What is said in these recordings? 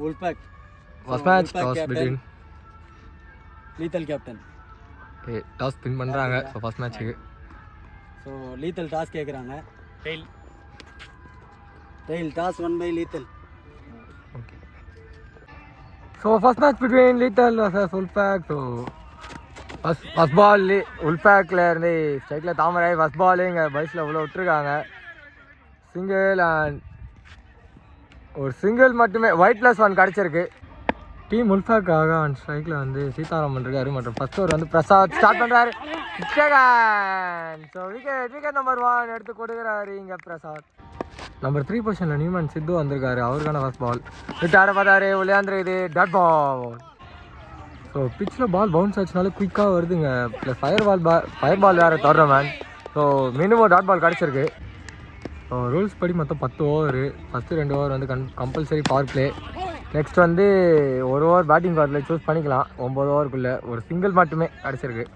Wolfpack. First match toss between Lethal captain. Okay, toss spin பண்றாங்க. So first match க்கு. So Lethal toss கேக்குறாங்க. Tail toss won by Lethal. Okay. So first match between Lethal versus Wolfpack. So first ball Wolfpackல இருந்து ஸ்ட்ரைக்ல தாமரை first ball இங்க பைஸ்ல உள்ள விட்டுருக்காங்க. Single and ஒரு single மட்டுமே white plus one கிடச்சிருக்கு. டீம் உல்ஃபாக்காக அண்ட் ஸ்ட்ரைக்கில் வந்து சீதாராமன் இருக்காரு மற்றும் ஃபர்ஸ்ட் ஓவர் வந்து பிரசாத் ஸ்டார்ட் பண்ணுறாரு. ஸோ விக்கெட் நம்பர் 1 எடுத்து கொடுக்குறாரு இங்கே பிரசாத். நம்பர் 3 பொசிஷனில் நியூமன் சித்து வந்திருக்காரு. அவருக்கான ஃபர்ஸ்ட் பால் விட்டு ஆட பார்த்தாரு விளையாண்டுரு. இது டாட் பால். ஸோ பிச்சில் பால் பவுன்ஸ் ஆச்சுனால குயிக்காக வருதுங்க. ப்ளஸ் ஃபயர் பால் வேறு தொடர man. So minimum dot ball கிடச்சிருக்கு. ஸோ ரூல்ஸ் படி மொத்தம் 10 ஓவரு. ஃபஸ்ட்டு 2 ஓவர் வந்து கம்பல்சரி பவர் பிளே. நெக்ஸ்ட் வந்து ஒரு over batting power play choose பண்ணிக்கலாம். 9 ஓவருக்குள்ளே ஒரு சிங்கிள் மட்டுமே கிடச்சிருக்கு.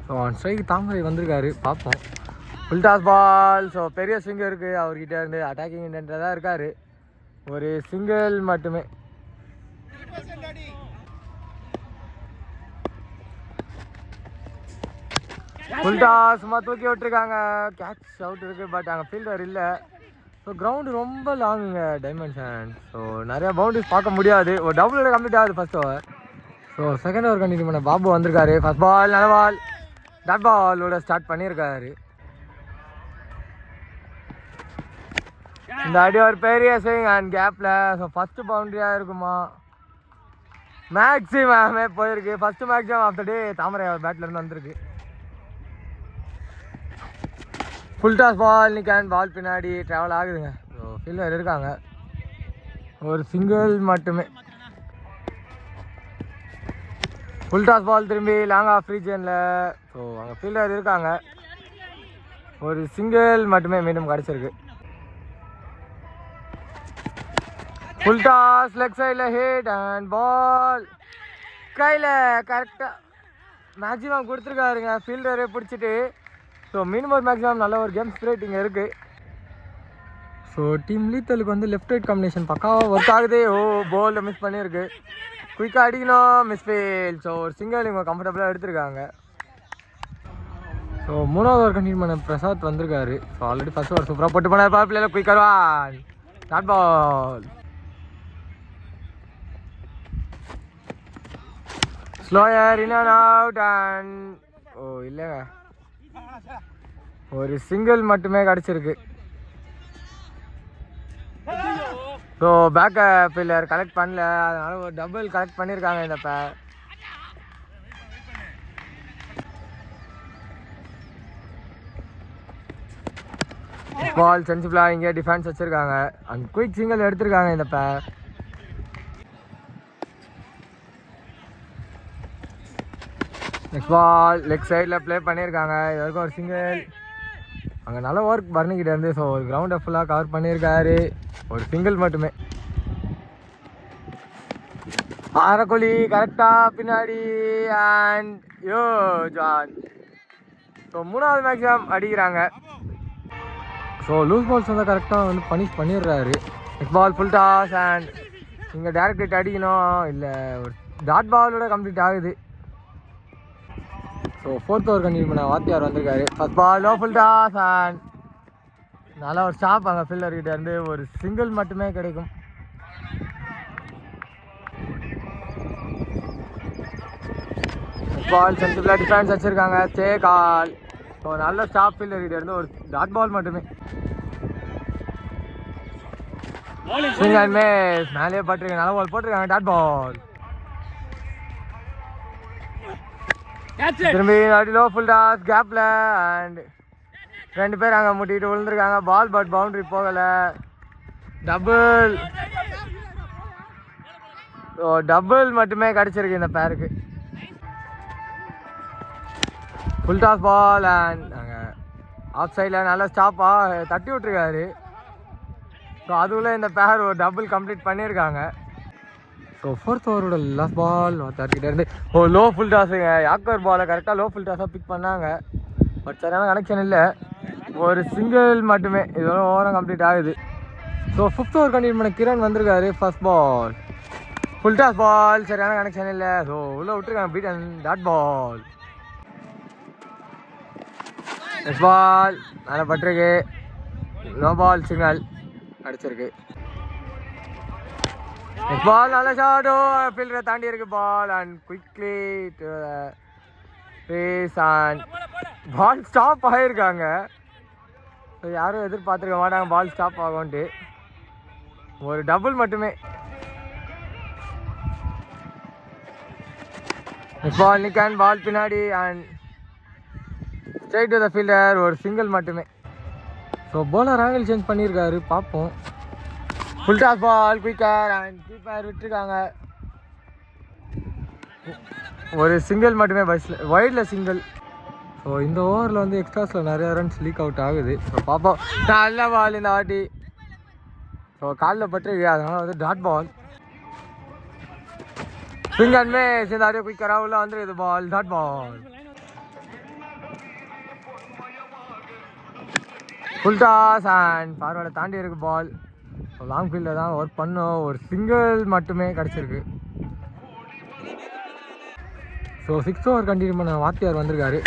ஸோ ஆன் ஸ்ட்ரைக் தாமரை வந்திருக்காரு. பார்ப்போம். Full toss ball. ஸோ பெரிய ஸ்விங்கர் இருக்குது அவர்கிட்ட இருந்து. அட்டாக்கிங் இன்டென்ட்டில் தான் இருக்கார். ஒரு சிங்கிள் மட்டுமே. ஃபுல் டாஸ் சும்மா தூக்கி விட்டுருக்காங்க. கேட்ச் அவுட் இருக்குது. பட் அங்கே ஃபீல்டர் இல்லை. ஸோ கிரவுண்டு ரொம்ப லாங்குங்க டைமென்ஷன். ஸோ நிறையா பவுண்டரிஸ் பார்க்க முடியாது. ஒரு டபுளோட கம்ப்ளீட் ஆகுது first over. So second over continue பண்ண பாபு வந்திருக்காரு. ஃபர்ஸ்ட் பால் நல்ல பால் டாட் பாலோட ஸ்டார்ட் பண்ணியிருக்காரு. இந்த அடி ஒரு பெரிய ஸ்விங் அண்ட் கேப்பில். ஸோ ஃபஸ்ட்டு பவுண்டரியாக இருக்குமா மேக்ஸிமமே போயிருக்கு. ஃபஸ்ட்டு மேக்ஸிமம் ஆஃப் த டே தாமரை பேட்லேருந்து வந்திருக்கு. ஃபுல் டாஸ் பால் நிற்கான். பால் பின்னாடி ட்ராவல் ஆகுதுங்க. ஸோ ஃபீல்டர் இருக்காங்க. ஒரு சிங்கிள் மட்டுமே. ஃபுல் டாஸ் பால் திரும்பி லாங் ஆஃப் ரீஜனில். ஸோ அங்கே ஃபீல்டர் இருக்காங்க. ஒரு சிங்கிள் மட்டுமே மீண்டும் கிடச்சிருக்கு. ஃபுல் டாஸ் லெக் சைடில் ஹிட் அண்ட் பால் கையில் கரெக்டாக மேக்ஸிமம் கொடுத்துருக்காருங்க ஃபீல்டரே பிடிச்சிட்டு. ஸோ மினிமம் மேக்ஸிமம் நல்ல ஒரு கேம் ஸ்பிரிட் இங்கே இருக்குது. ஸோ டீம் லீத்தலுக்கு வந்து லெஃப்ட் ரைட் காம்பினேஷன் பக்காவாக ஒர்க் ஆகுது. பாலில் மிஸ் பண்ணியிருக்கு. குயிக்காக அடிக்கணும். Miss fail. ஸோ ஒரு சிங்கிள் இவங்க கம்ஃபர்டபுளாக எடுத்திருக்காங்க. ஸோ 3வது ஓவர் கண்டினியூ பண்ண பிரசாத் வந்திருக்காரு. ஸோ ஆல்ரெடி ஃபர்ஸ்ட் ஓவர் சூப்பராக போட்டு பண்ணார். பவர் பிளேயில் குயிக்காக dot ball. Slower in and out and இல்லைங்க ஒரு சிங்கிள் மட்டுமே கிடச்சிருக்கு. ஸோ பேக் ஃபீல்டர் கலெக்ட் பண்ணல. அதனால ஒரு டபுள் கலெக்ட் பண்ணியிருக்காங்க இந்த பால் சென்சிபிளாக இங்கே டிஃபென்ஸ் வச்சுருக்காங்க அண்ட் குயிக் சிங்கிள் எடுத்திருக்காங்க இந்த நெக்ஸ்ட் பால் லெக் சைடில் ப்ளே பண்ணியிருக்காங்க. இது வரைக்கும் ஒரு சிங்கிள். அங்கே நல்ல ஒர்க் பர்னிக்கிட்ட இருந்து. ஸோ ஒரு கிரவுண்டை ஃபுல்லாக கவர் பண்ணியிருக்காரு. ஒரு சிங்கிள் மட்டுமே. ஆரக்கொலி கரெக்டாக பின்னாடி அண்ட் ஜான். ஸோ 3வது மேக்ஸிமம் அடிக்கிறாங்க. ஸோ லூஸ் பால்ஸ் வந்து கரெக்டாக வந்து பனிஷ் பண்ணிடுறாரு. Next ball full toss and இங்கே டேரக்ட் ஹிட் அடிக்கணும். இல்லை ஒரு டாட் பாலோட கம்ப்ளீட் ஆகுது. ஸோ 4th ஓவர் கண்டினியூ பண்ண வாத்தியார் வந்திருக்காரு. First ball low full toss and நல்லா ஒரு ஸ்டாப் அங்கே ஃபீல்டர்கிட்ட இருந்து. ஒரு சிங்கிள் மட்டுமே கிடைக்கும். பால் சென்சிபிளாக டிஃபென்ஸ் வச்சுருக்காங்க. ஸ்டே கால். ஸோ நல்ல ஸ்டாப் ஃபீல்டர்கிட்ட இருந்து ஒரு டாட் பால் மட்டுமே. ஸ்விங் அண்ட் மிஸ் மேலே பட்டிருக்காங்க. நல்ல பால் போட்டிருக்காங்க. Dot ball. திரும்பி லோ ஃபுல் டாஸ் கேப்பில் அண்ட் 2 பேர் அங்கே முட்டிட்டு விழுந்துருக்காங்க. பால் பட் பவுண்டரி போகலை. டபுள் மட்டுமே கிடச்சிருக்கு இந்த பேருக்கு. ஃபுல் டாஸ் பால் அண்ட் அங்கே ஆஃப் சைடில் நல்லா ஸ்டாப்பாக தட்டி விட்டுருக்காரு. ஸோ அதுக்குள்ளே இந்த பேர் ஒரு டபுள் கம்ப்ளீட் பண்ணியிருக்காங்க. ஸோ 4th ஓவரோட லாஸ்ட் பால் வாத்தியார்கிட்ட இருந்து லோ ஃபுல் டாஸுங்க. யாக்கர் பாலை கரெக்டாக லோ ஃபுல் டாஸாக பிக் பண்ணாங்க. பட் சரியான கனெக்ஷன் இல்லை. ஒரு சிங்கிள் மட்டுமே. இதோட ஓவரம் கம்ப்ளீட் ஆகுது. ஸோ 5th ஓவர் கண்டினியூ பண்ண கிரண் வந்திருக்காரு. First ball full toss ball, சரியான கனெக்ஷன் இல்லை. ஸோ உள்ளே விட்டுருக்காங்க, beat and dot ball. Next ball நல்லா பட்டிருக்கு, நோ பால் சிக்னல் அடிச்சிருக்கு. நெக்ஸ்ட் பால் நல்ல ஷாட்டோ, ஃபீல்டரை தாண்டி இருக்கு ball and quickly to base and ball stop ஆகிருக்காங்க. ஸோ யாரும் எதிர்பார்த்துருக்க மாட்டாங்க பால் ஸ்டாப் ஆகும்ன்ட்டு. ஒரு டபுள் மட்டுமே. நெக்ஸ்ட் பால் நிக்கான், பால் பின்னாடி and straight to the fielder, ஒரு சிங்கிள் மட்டுமே. ஸோ போலர் ஆங்கிள் சேஞ்ச் பண்ணியிருக்காரு, பார்ப்போம். Full toss ball quicker and keeper விட்டுருக்காங்க. ஒரு சிங்கிள் மட்டுமே, பஸ்ஸில் வைடில் சிங்கிள். ஸோ இந்த ஓவரில் வந்து எக்ஸ்ட்ராஸில் நிறைய ரன்ஸ் லீக் அவுட் ஆகுது. ஸோ பார்ப்போம். நல்ல பால் இந்த வாட்டி. ஸோ காலில் பட்டிருக்கு, அதனால் வந்து dot ball. Swing and miss, இந்த வாட்டி குயிக்கராக உள்ள வந்துருக்குது ball, dot ball. Full toss and ஃபார்வர்டை தாண்டி இருக்கு பால். லாங் ஃபீல்டில் தான் ஒர்க் பண்ணோம், ஒரு சிங்கிள் மட்டுமே கிடச்சிருக்கு. ஸோ 6th ஓவர் கண்டினியூ பண்ண வாத்தியார் வந்திருக்காரு.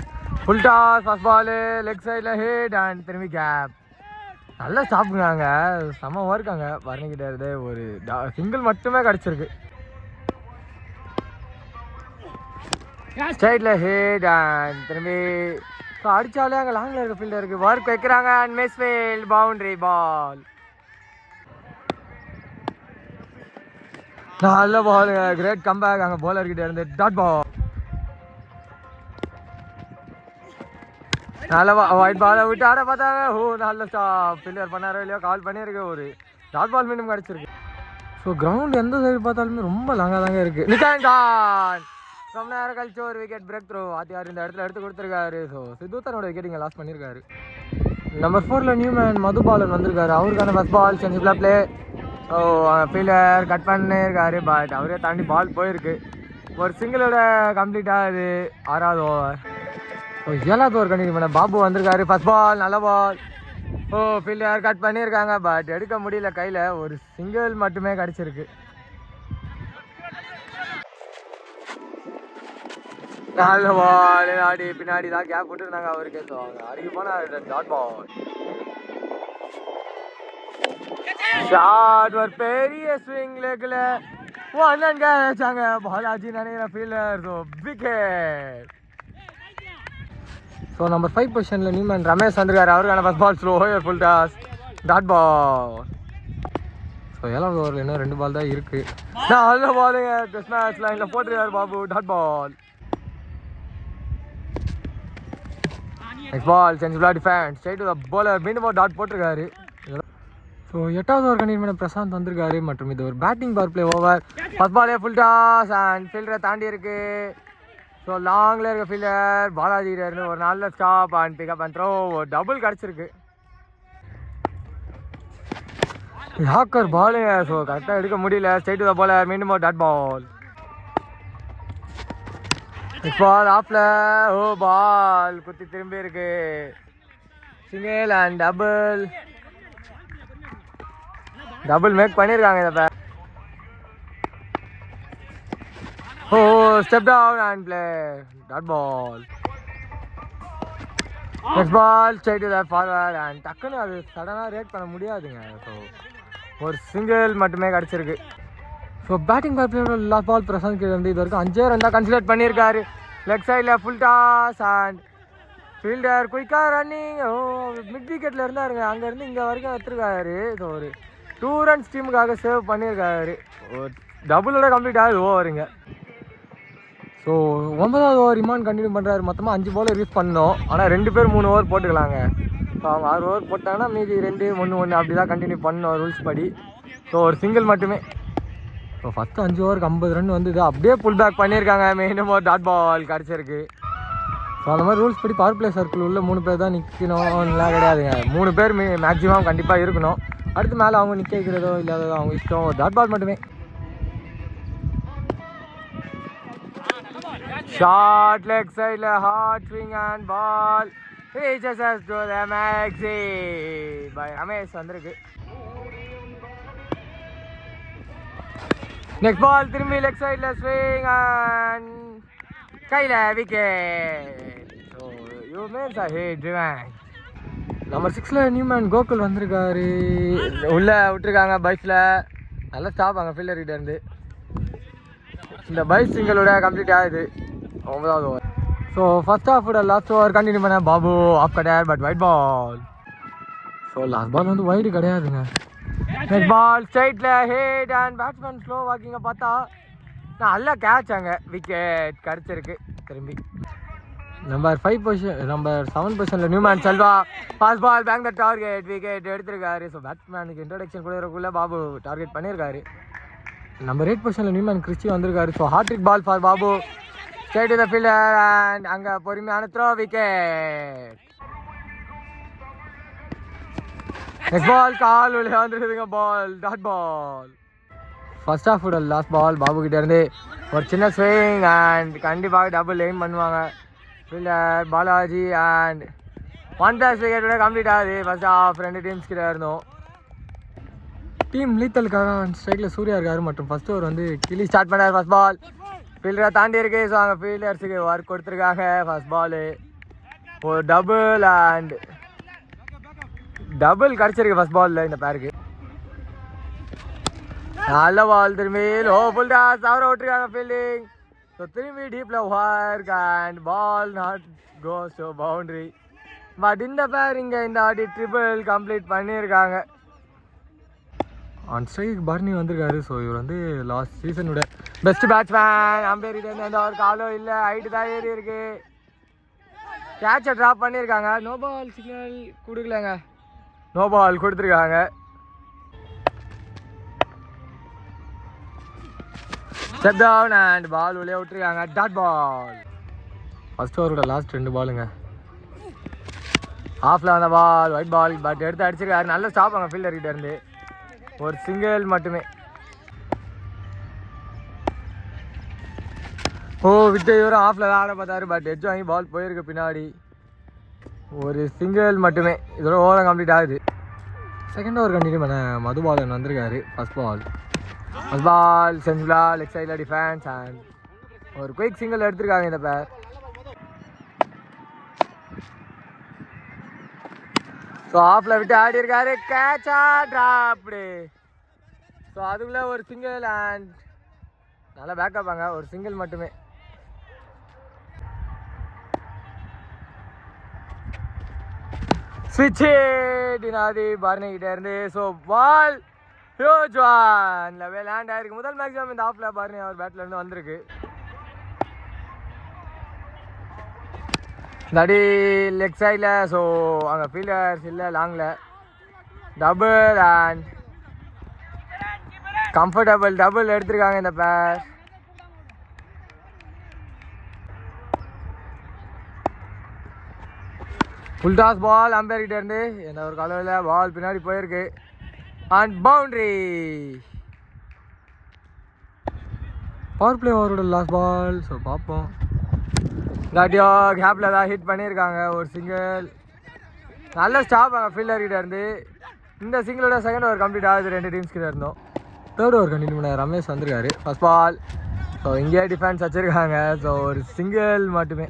Full toss, first ball leg சைடில் ஹிட் அண்ட் திரும்பி கேப். நல்லா ஸ்டாப்புங்காங்க, செம்ம ஒர்க்காங்க பரணிக்கிட்டே இருந்தே. ஒரு சிங்கிள் மட்டுமே கிடச்சிருக்கு. ஸ்ட்ரைட்டில் ஹிட் அண்ட் திரும்பி அடித்தாலே அங்கே லாங்கில் இருக்க ஃபீல்டருக்கு ஒர்க் வைக்கிறாங்க and miss field, boundary ball. நல்ல பால், கிரேட் கம்பேக் அங்கே போலர்கிட்ட இருந்து, டாட் பால். நல்ல ஒயிட் பாலை விட்டு ஆட பார்த்தாங்க. ஓ நல்ல ஸ்டாப், ஃபீல்டர் பண்ணாரோ இல்லையோ கால் பண்ணியிருக்கு, ஒரு டாட் பால் மீண்டும் கிடச்சிருக்கு. ஸோ கிரவுண்ட் எந்த சைடு பார்த்தாலுமே ரொம்ப லாங்காக தாங்க இருக்குது. நிக்கான் கான் ரொம்ப நேரம் கழிச்சு ஒரு விக்கெட் பிரேக் த்ரோ ஆத்தியார் இந்த இடத்துல எடுத்து கொடுத்துருக்காரு. ஸோ சித்துத்தனோட விக்கெட் இங்கே லாஸ் பண்ணியிருக்காரு. நம்பர் 4ல் நியூமேன் மதுபாலன் வந்திருக்காரு. அவருக்கான ஃபர்ஸ்ட் பால் சென்சிபிளாக பிளே. ஸோ ஃபீல்டர் கட் பண்ணியிருக்காரு, பட் அவரே தாண்டி பால் போயிருக்கு. ஒரு சிங்கிளோட கம்ப்ளீட்டாக இது 6வது ஓவர். ஸோ 7வது ஓவர் கண்டினியூ பண்ண பாபு வந்திருக்காரு. ஃபர்ஸ்ட் பால் நல்ல பால். ஓ ஃபீல்டர் கட் பண்ணியிருக்காங்க, பட் எடுக்க முடியல கையில், ஒரு சிங்கிள் மட்டுமே கிடச்சிருக்கு. நல்ல பால் ஆடி பின்னாடி தான் கேப் விட்டுருந்தாங்க அவருக்கு. ஸோ அவங்க அடிக்க போனால் டாட் பால். ஷாட், ஒரு பெரிய ஸ்விங் லெக்கில் ஒன் வச்சாங்க பாலாஜி நினைக்கிற fielder. So wicket. So number 5 பொசிஷனில் நியூமேன் ரமேஷ் வந்திருக்காரு. அவருக்கான first ball slow full toss, dot ball. So 7வது ஓவரில் இன்னும் 2 பால் தான் இருக்குது. நல்ல பாலுங்க, டெஸ்ட் மேட்ச் லைனில் போட்டிருக்காரு Babu, dot ball. Next ball சென்சிபிளாக defence, straight to the bowler, மீண்டும் டாட் போட்டிருக்காரு. ஸோ 8வது ஓவர் கண்டினியூ பண்ண பிரசாந்த் வந்திருக்காரு. மற்றும் இது ஒரு batting power play over. First பாலே ஃபுல் டாஸ் அண்ட் ஃபீல்டரை தாண்டி இருக்கு. ஸோ லாங்கில் இருக்க ஃபீல்டர் பாலாஜியில் இருந்து ஒரு நல்ல stop and pick up and throw, ஒரு டபுள் கிடச்சிருக்கு. யாக்கர் பாலு, ஸோ கரெக்டாக எடுக்க முடியல. ஸ்ட்ரைட் டு த பவுலர், மீண்டும் டாட் பால். பால் ஆஃப்ல, ஓ பால் குத்தி திரும்பி இருக்கு. சிங்கிள் அண்ட் டபுள் மேக் பண்ணியிருக்காங்க இதை. Oh step down and play, dot ball. Next ball straight to the forward and டக்குன்னு அது சடனாக ரியாக்ட் பண்ண முடியாதுங்க. ஸோ ஒரு சிங்கிள் மட்டுமே கிடச்சிருக்கு. ஸோ பேட்டிங் பார்ப்பிளோட லாஸ்ட் பால் பிரசாந்த் கீழே வந்து இது வரைக்கும் 5 ரன் தான் கன்சிடர் பண்ணியிருக்காரு. லெக் சைடில் ஃபுல் டாஸ் அண்ட் ஃபீல்டர் குயிக்காக ரன்னிங். ஓ மிட் விக்கெட்டில் இருந்தாருங்க, அங்கேருந்து இங்கே வரைக்கும் எடுத்துருக்காரு. ஸோ ஒரு 2 ரன்ஸ் டீமுக்காக சேவ் பண்ணியிருக்காரு. ஒரு டபுளோட கம்ப்ளீட் ஆகுது ஓவருங்க. ஸோ 9வது ஓவர் இமான் கண்டினியூ பண்ணுறாரு. மொத்தமாக 5 பால் யூஸ் பண்ணோம், ஆனால் 2 பேர் 3 ஓவர் போட்டுக்கலாங்க. ஸோ அவங்க 6 ஓவர் போட்டாங்கன்னா மீதி 2 1 அப்படி தான் கண்டினியூ பண்ணோம் ரூல்ஸ் படி. ஸோ ஒரு சிங்கிள் மட்டுமே. ஸோ ஃபஸ்ட்டு 5 ஓவருக்கு 50 ரன் வந்து அப்படியே புல் பேக் பண்ணியிருக்காங்க. மீண்டும் ஒரு டாட் பால் கிடச்சிருக்கு. ஸோ அந்த மாதிரி ரூல்ஸ் படி பவர் பிளே சர்க்கிள் உள்ள 3 பேர் தான் நிற்கணும்லாம் கிடையாதுங்க. 3 பேர் மேக்ஸிமம் கண்டிப்பாக இருக்கணும். அடுத்து மேலே அவங்க நிற்க வைக்கிறதோ இல்லாததோ அவங்க இஷ்டம். ஒரு டாட் பால் மட்டுமே. ஷார்ட் லெக் சைடில் hard swing and ball reaches us to the maxi by Ramesh வந்திருக்கு. நெக்ஸ்ட் பால் திரும்பி லெக் சைடில் ஸ்விங் அண்ட் கையில் wicket. So you max a hit revenge. Number 6ல நியூமேன் கோகுல் வந்திருக்காரு. உள்ளே விட்டுருக்காங்க பைஸில். நல்லா ஸ்டாப் அங்கே ஃபீல்டர் கிட்ட இருந்து. இந்த பைஸ் சிங்கிளோட கம்ப்ளீட் ஆகுது 9வது ஓவர். ஸோ ஃபர்ஸ்ட் ஹாஃபோட லாஸ்ட் ஓவர் கண்டினியூ பண்ண Babu off cutter but wide ball. So last ball வந்து ஒயிடு கிடையாதுங்க. நெக்ஸ்ட் பால் ஸ்ட்ரைட்டில் ஹிட் அண்ட் பேட்ஸ்மேன் ஸ்லோ வாக்கிங்க பார்த்தா நல்ல கேட்ச் அங்கே விக்கெட் கிடச்சிருக்கு. திரும்பி நம்பர் 7 பொசிஷனில் new man Selva pass ball bank the target wicket எடுத்திருக்காரு. ஸோ பேட்ஸ்மேனுக்கு இன்ட்ரடக்ஷன் கொடுக்குறக்குள்ள பாபு டார்கெட் பண்ணியிருக்காரு. நம்பர் 8 பொசிஷனில் நியூமேன் கிறிஸ்டி வந்திருக்காரு. So hattrick ball for Babu straight to the fielder and அங்கே பொறுமையான த்ரோ விக்கெட். நெக்ஸ்ட் பால் கால் உள்ளே வந்துருக்குதுங்க. Ball dot ball. ஃபர்ஸ்ட் ஹாஃபோட லாஸ்ட் பால் பாபு கிட்டே இருந்து ஒரு சின்ன ஸ்விங் அண்ட் கண்டிப்பாக டபுள் எய்ம் பண்ணுவாங்க ஃபீல்டர் பாலாஜி அண்ட் 1+ விக்கெட்டோட கம்ப்ளீட் ஆகுது. ஃபர்ஸ்ட் ஹாஃப் 2 டீம்ஸ் கிட்ட இருந்தோம். டீம் லீத்தலுக்காக ஸ்ட்ரைக்கில் சூர்யா இருக்காரு மற்றும் ஃபர்ஸ்ட் ஓவர் வந்து கிளி ஸ்டார்ட் பண்ணார். ஃபர்ஸ்ட் பால் ஃபீல்டரை தாண்டி இருக்கு. ஸோ அங்கே ஃபீல்டர்ஸுக்கு ஒர்க் கொடுத்துருக்காங்க. ஃபர்ஸ்ட் பாலு ஒரு டபுள் கிடச்சிருக்கு ஃபர்ஸ்ட் பாலில் இந்த பேருக்கு. நல்ல பால் திரும்பி லோ ஃபுல் டாஸ் அவரை விட்டுருக்காங்க ஃபீல்டிங். ஸோ திரும்பி டீப்பில் work and ball not goes to boundary. But இந்த பேர் இங்கே இந்த ஆடி ட்ரிபிள் கம்ப்ளீட் பண்ணியிருக்காங்க. ஆன் ஸ்ட்ரைக் பர்னி வந்திருக்காரு. ஸோ இவர் வந்து லாஸ்ட் சீசனோட பெஸ்ட் பேட்ஸ்மேன். அம்பேரிட்ட எந்த ஒரு காலும் இல்லை. ஹைட்டு தான் ஏறி இருக்கு. கேட்சை ட்ராப் பண்ணியிருக்காங்க. நோ பால் சிக்னல் கொடுக்கலங்க. நோ பால் கொடுத்துருக்காங்க. ஸ்டெப் டவுன் அண்ட் பால் உள்ளே விட்டுருக்காங்க. Dot ball. ஃபர்ஸ்ட் ஓவரோட லாஸ்ட் 2 பாலுங்க. ஆஃபில் வந்த பால் ஒயிட் பால் பட் எடுத்து அடிச்சிருக்காரு. நல்ல ஸ்டாப் அங்கே ஃபீல்டர் கிட்ட இருந்து ஒரு சிங்கிள் மட்டுமே. விட்டு இவரும் ஆஃபில் தான் ஆட பார்த்தாரு பட் எட்ஜ் வாங்கி பால் போயிருக்கு பின்னாடி. ஒரு சிங்கிள் மட்டுமே. இதோட ஓவர் கம்ப்ளீட் ஆகுது. செகண்ட் ஓவர் கண்டினியூ பண்ண மதுபாலன் வந்திருக்காரு. ஃபர்ஸ்ட் பால் சென்சுலா லெக் சைடில் டிஃபென்ஸ் அண்ட் ஒரு குயிக் சிங்கிள் எடுத்திருக்காங்க இந்த பேர். ஸோ ஆஃபில் விட்டு ஆடி இருக்காரு. கேட்சா ட்ராப்டு. ஸோ அதுக்குள்ளே ஒரு சிங்கிள் அண்ட் நல்லா பேக்கப் ஆங்க. ஒரு சிங்கிள் மட்டுமே. ஸ்விட்ச் டினாதி பார்னி கிட்டே இருந்து. ஸோ பால் ஹியூஜ் ஒன் லேண்ட் ஆயிருக்கு. முதல் மேக்ஸிமம் இந்த ஆஃபில் பார்னி அவர் பேட்டில் இருந்து வந்திருக்கு. நடி லெக் சைடில். ஸோ அங்கே ஃபீல்டர்ஸ் இல்லை லாங்கில். டபுள் அண்ட் கம்ஃபர்டபுள் டபுள் எடுத்திருக்காங்க இந்த பேர். ஃபுல் டாஸ் பால் அம்பேர் கிட்ட இருந்து எந்த ஒரு காலையில் பால் பின்னாடி போயிருக்கு அண்ட் பவுண்ட்ரி. பவர் பிளே ஓவரோட லாஸ்ட் பால். ஸோ பார்ப்போம். இல்லாட்டியோ கேப்பில் தான் ஹிட் பண்ணியிருக்காங்க. ஒரு சிங்கிள் நல்ல ஸ்டாப் அங்கே ஃபீல்டர் கிட்ட இருந்து. இந்த சிங்கிளோட செகண்ட் ஓவர் கம்ப்ளீட் ஆகுது. 2 டீம்ஸ் கிட்ட இருந்தோம். தேர்ட் ஓவர் கண்டினியூ பண்ண ரமேஷ் வந்திருக்காரு. First ball. ஸோ இங்கே டிஃபென்ஸ் வச்சுருக்காங்க. ஸோ ஒரு சிங்கிள் மட்டுமே.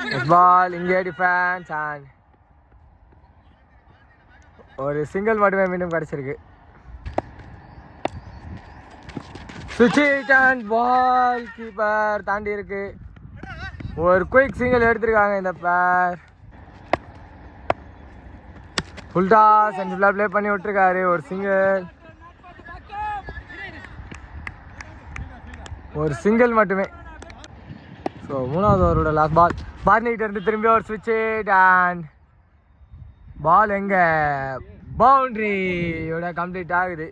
ஃபர்ஸ்ட் பால் இங்கே டிஃபென்ஸ் அண்ட் ஒரு சிங்கிள் மட்டுமே மீண்டும் கிடச்சிருக்கு. சுவிட்ச் அண்ட் பால் கீப்பர் தாண்டி இருக்கு. ஒரு குயிக் சிங்கிள் எடுத்திருக்காங்க இந்த பேர். ஃபுல் டாஸ் சென்சுலா ப்ளே பண்ணி விட்டுருக்காரு. ஒரு சிங்கிள் மட்டுமே. ஸோ 3வது ஓவரோட லாஸ்ட் பால். பார்னிகிட்ட இருந்து திரும்பி ஒரு ஸ்விட்ச் அண்ட் பால் எங்கே பவுண்ட்ரியோட கம்ப்ளீட் ஆகுது.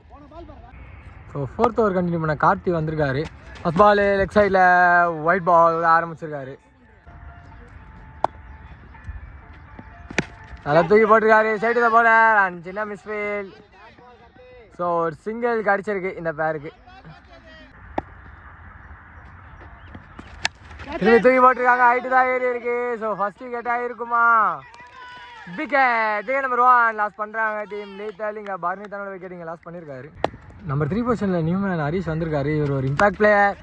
ஸோ 4th ஓவர் கண்டினியூ பண்ண கார்த்தி வந்திருக்காரு. ஃபர்ஸ்ட் பால் லெக் சைடில் ஒயிட் பால் ஆரம்பிச்சிருக்காரு. நல்லா தூக்கி போட்டிருக்காரு. சைடு தான் போல அண்ட் சின்ன மிஸ்ஃபீல். ஸோ ஒரு சிங்கிள் கிடச்சிருக்கு இந்த பேருக்கு. திரும்பி தூக்கி போட்டிருக்காங்க. ஹைட்டு தான் ஏறி இருக்கு. ஸோ ஃபர்ஸ்ட் விக்கெட்டாக இருக்குமா? விக்கெட் நம்பர் 1 லாஸ் பண்ணுறாங்க டீம் லீத்தல். இங்கே பர்னி தன்னோட விக்கெட் இங்கே லாஸ் பண்ணியிருக்காரு. நம்பர் 3 பொசிஷனில் நியூமேன் ஹரிஷ் வந்திருக்காரு. இவர் ஒரு impact player.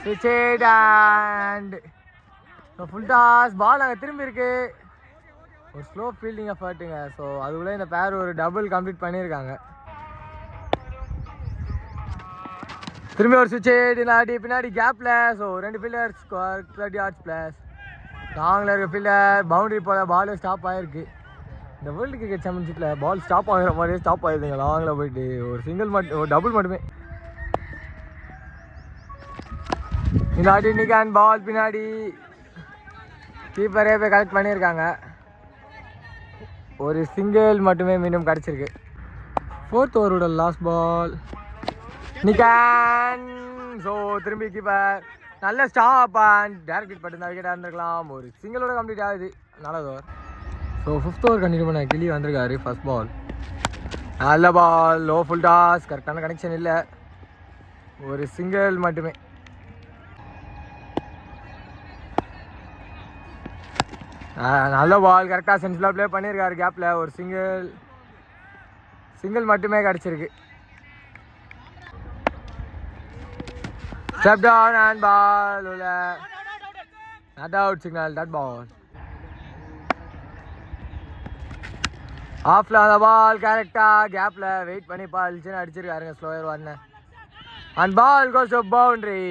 Wicket and full toss. Ball அங்கே திரும்பி இருக்கு. ஒரு ஸ்லோ ஃபீல்டிங் எஃபர்ட்டுங்க. ஸோ அதுக்குள்ளே இந்த பேர் ஒரு டபுள் கம்ப்ளீட் பண்ணியிருக்காங்க. திரும்பி ஒரு சுவிட்ச் ஆடி பின்னாடி கேப்பில். So 2 fielders 30 yards plus. லாங்கில் இருக்க ஃபீல்டர் பவுண்டரி போல பால் ஸ்டாப் ஆகிருக்கு. இந்த வேர்ல்டு கிரிக்கெட் சாம்பியன்ஷிப்பில் பால் ஸ்டாப் ஆகிற மாதிரியே ஸ்டாப் ஆகிடுதுங்க. லாங்கில் போயிட்டு ஒரு சிங்கிள் மட்டும் ஒரு டபுள் மட்டுமே. இந்த ஆடி நிக்கான் பால் பின்னாடி கீப்பரே போய் கலெக்ட் பண்ணியிருக்காங்க. ஒரு சிங்கிள் மட்டுமே மீண்டும் கிடச்சிருக்கு. 4th ஓவரோட லாஸ்ட் பால் நிக்கான். ஸோ திரும்பி கீப்பர் நல்ல ஸ்டாப் அண்ட் டேரக்ட் ஹிட் பட்டு விக்கெட்டாக இருந்திருக்கலாம். ஒரு சிங்கிளோட கம்ப்ளீட் ஆகுது. நல்லது over. So 5th over continue பண்ண கிளி வந்திருக்காரு. ஃபர்ஸ்ட் பால் நல்ல பால். Low full toss. கரெக்டான கனெக்ஷன் இல்லை. ஒரு சிங்கிள் மட்டுமே. நல்ல பால். கரெக்டாக சென்ஸ்ஃபுல்லாக ப்ளே பண்ணியிருக்காரு. கேப்பில் ஒரு சிங்கிள் மட்டுமே கிடச்சிருக்கு. Step down and ball. Not out signal. That ball. Off la the ball. Correcta. Gap la. Wait பண்ணி பால்ச்சின்னு அடிச்சிருக்காருங்க. Slower 1. And ball goes to boundary.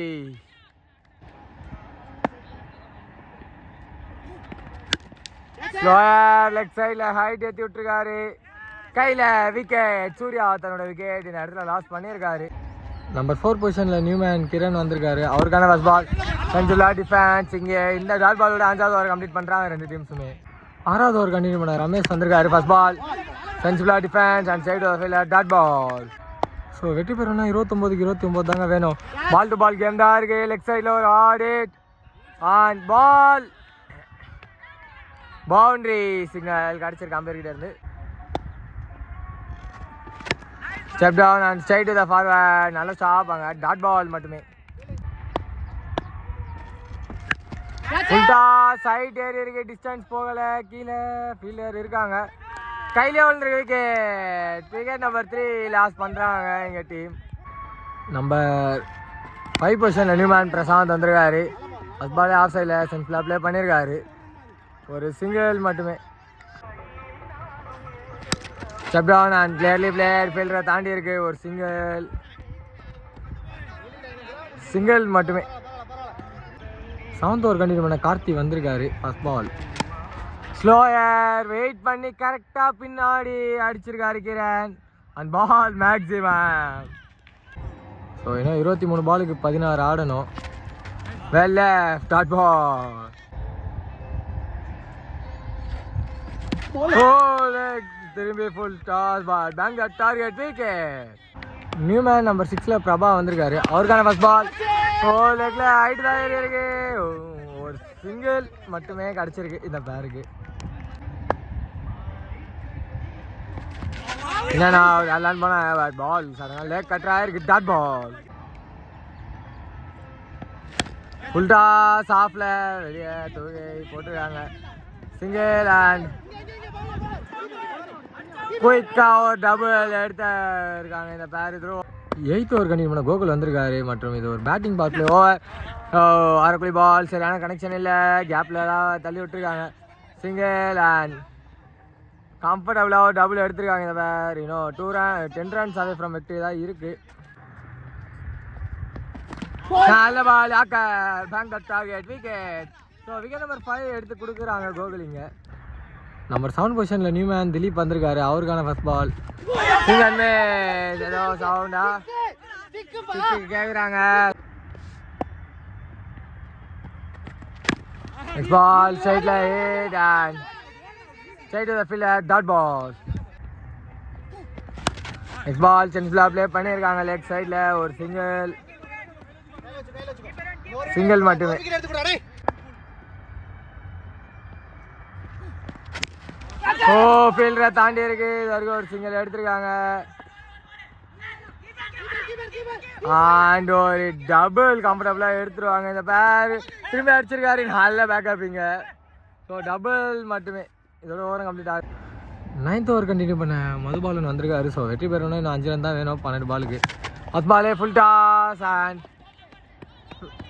Slower leg சைடில் ஹைட் ஏற்றி விட்டுருக்காரு. கையில் விக்கெட். சூர்யா தன்னோட விக்கெட் இந்த இடத்துல லாஸ் பண்ணியிருக்காரு. நம்பர் 4 பொசிஷனில் நியூமேன் கிரண் வந்திருக்காரு. அவருக்கான ஃபர்ஸ்ட் பால். செஞ்சுலா டிஃபென்ஸ். இங்கே இந்த டாட் பாலோட 5வது ஓவர் கம்ப்ளீட் பண்ணுறாங்க 2 டீம்ஸுமே. 6வது ஓவர் கண்டினியூ பண்ண ரமேஷ் வந்திருக்காரு. First ball. செஞ்சுலா defence and side fielder dot ball. So வெற்றி பெறணும்னா 29க்கு 29 தாங்க வேணும். பால் டு பால் கேம் தான் இருக்கு. லெக் சைடில் ஒரு ஆடிட் அண்ட் பால். பவுண்டரி சிக்னல் கிடச்சிருக்கு அம்பேர்கிட்ட இருந்து. Step down and straight to the forward. நல்ல ஸ்டாப் அங்கே. டாட் பால் மட்டுமே. சைட் ஏறி இருக்கு. டிஸ்டன்ஸ் போகலை. கீழே ஃபீல்டர் இருக்காங்க. கையிலே விழுந்துருக்கு விக்கெட். விக்கெட் நம்பர் 3 லாஸ் பண்ணுறாங்க எங்கள் டீம். நம்பர் 5 பொசிஷனில் நியூமேன் பிரசாந்த் வந்திருக்காரு. ஃபர்ஸ்ட் பாலே ஆஃப் சைடில் சென்ஸ்ஃபுல்லாக ப்ளே பண்ணியிருக்காரு. ஒரு சிங்கிள் மட்டுமே. Step down and clearly player ஃபீல்டரை தாண்டி இருக்கு. ஒரு சிங்கிள் மட்டுமே. 7th ஓவர் கண்டினியூ பண்ண கார்த்தி வந்திருக்காரு. ஃபர்ஸ்ட் பால். ஸ்லோயர் வெயிட் பண்ணி கரெக்டாக பின்னாடி அடிச்சிருக்காரு Kiran. And ball maximum. So இன்னும் 23 பாலுக்கு 16 ஆடணும். Well left dot ball. திரும்பி full toss ball. Bank target wicket. New man number 6ல பிரபா வந்திருக்காரு. அவருக்கான ஃபர்ஸ்ட் பால். ஓ லெக்ல ஹைட் தான் இருக்கு. ஒரு சிங்கிள் மட்டுமே கிடச்சிருக்கு இந்த பேருக்கு. என்னன்னா எல்லாம் போன பால் சார் லேக் கட்டரா இருக்கு. Dot ball. ஃபுல் டாஸ் ஆஃப்ல வெளியே தூக்கி போட்டுருக்காங்க. சிங்கிள் அண்ட் குயிக்கா ஒரு டபுள் எடுத்திருக்காங்க இந்த பேர். த்ரோ 8th ஓவர் கண்டினியூ பண்ண கோகுல் வந்திருக்காரு. மற்றும் இது ஒரு பேட்டிங் பார்ட்ல ஓவர். ஆரக்குழி பால். சரியான கனெக்ஷன் இல்லை. கேப்பில் தான் தள்ளி விட்டுருக்காங்க. சிங்கிள் அண்ட் கம்ஃபர்டபுளாக டபுள் எடுத்திருக்காங்க இந்த பேர். இன்னும் 10 runs அவே ஃப்ரம் விக்டரி தான் இருக்கு. நல்ல ball. Bank target wicket. So wicket number 5 எடுத்து கொடுக்குறாங்க கோகுலிங்க. நம்பர் 7 பொசிஷனில் நியூமேன் திலீப் வந்திருக்காரு. அவருக்கான ஃபர்ஸ்ட் பால். ஏதோ சவுண்டா கேட்குறாங்க. நெக்ஸ்ட் பால் சைடில் hit and side the fielder dot ball. Next ball சென்ஸ்ஃபுல்லாக ப்ளே பண்ணியிருக்காங்க. லெக் சைடில் ஒரு சிங்கிள் மட்டுமே. ஓ ஃபீல்டரை தாண்டி இருக்கு. ஒரு சிங்கிள் எடுத்திருக்காங்க. அண்ட் ஒரு டபுள் கம்ஃபர்டபுளாக எடுத்துருவாங்க இந்த பேர். திரும்பி அடிச்சிருக்காரு. நல்ல பேக்கப்பிங்க. ஸோ டபுள் மட்டுமே. இதோட ஓரம் கம்ப்ளீட் ஆகுது. 9th ஓவர் கண்டினியூ பண்ண மதுபாலன் வந்திருக்காரு. ஸோ வெற்றி பெறணும். இன்னும் 5 ரன் தான் வேணும் 12 பாலுக்கு. 10 பாலே ஃபுல் டாஸ் அண்ட்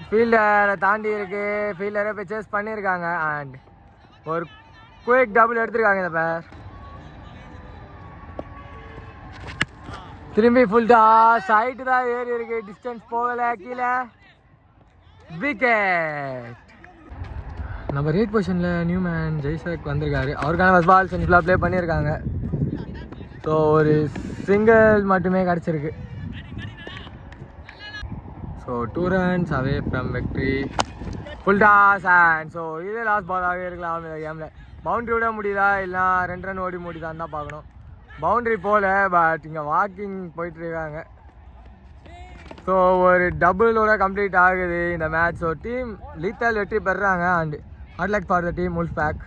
ஃபீல்டரை தாண்டி இருக்கு. ஃபீல்டரை போய் சேஸ் பண்ணியிருக்காங்க அண்ட் ஒரு குயிக் டபுள் எடுத்திருக்காங்க இந்த பேர். திரும்பி ஃபுல் டாஸ் ஹைட்டு தான் ஏறி இருக்கு. டிஸ்டன்ஸ் போகலை கீழே. விக்கெட். நம்பர் 8 பொசிஷனில் நியூமேன் ஜெய்சக் வந்திருக்காரு. அவருக்கான ஃபர்ஸ்ட் பால் சென்சுரியாக ப்ளே பண்ணியிருக்காங்க. ஸோ ஒரு சிங்கிள் மட்டுமே கிடச்சிருக்கு. So 2 runs away from victory. Full toss and so இதே லாஸ்ட் பாலாகவே இருக்கலாம் இந்த கேமில். பவுண்ட்ரி விட முடியுதா இல்லை 2 ரன் ஓடி முடியுதான்னு தான் பார்க்கணும். பவுண்ட்ரி போல பட் இங்கே வாக்கிங் போயிட்டுருக்காங்க. ஸோ ஒரு டபுளோட கம்ப்ளீட் ஆகுது இந்த மேட்ச். ஸோ டீம் லீத்தல் வெற்றி பெறுறாங்க and hard luck for the team Wolf back.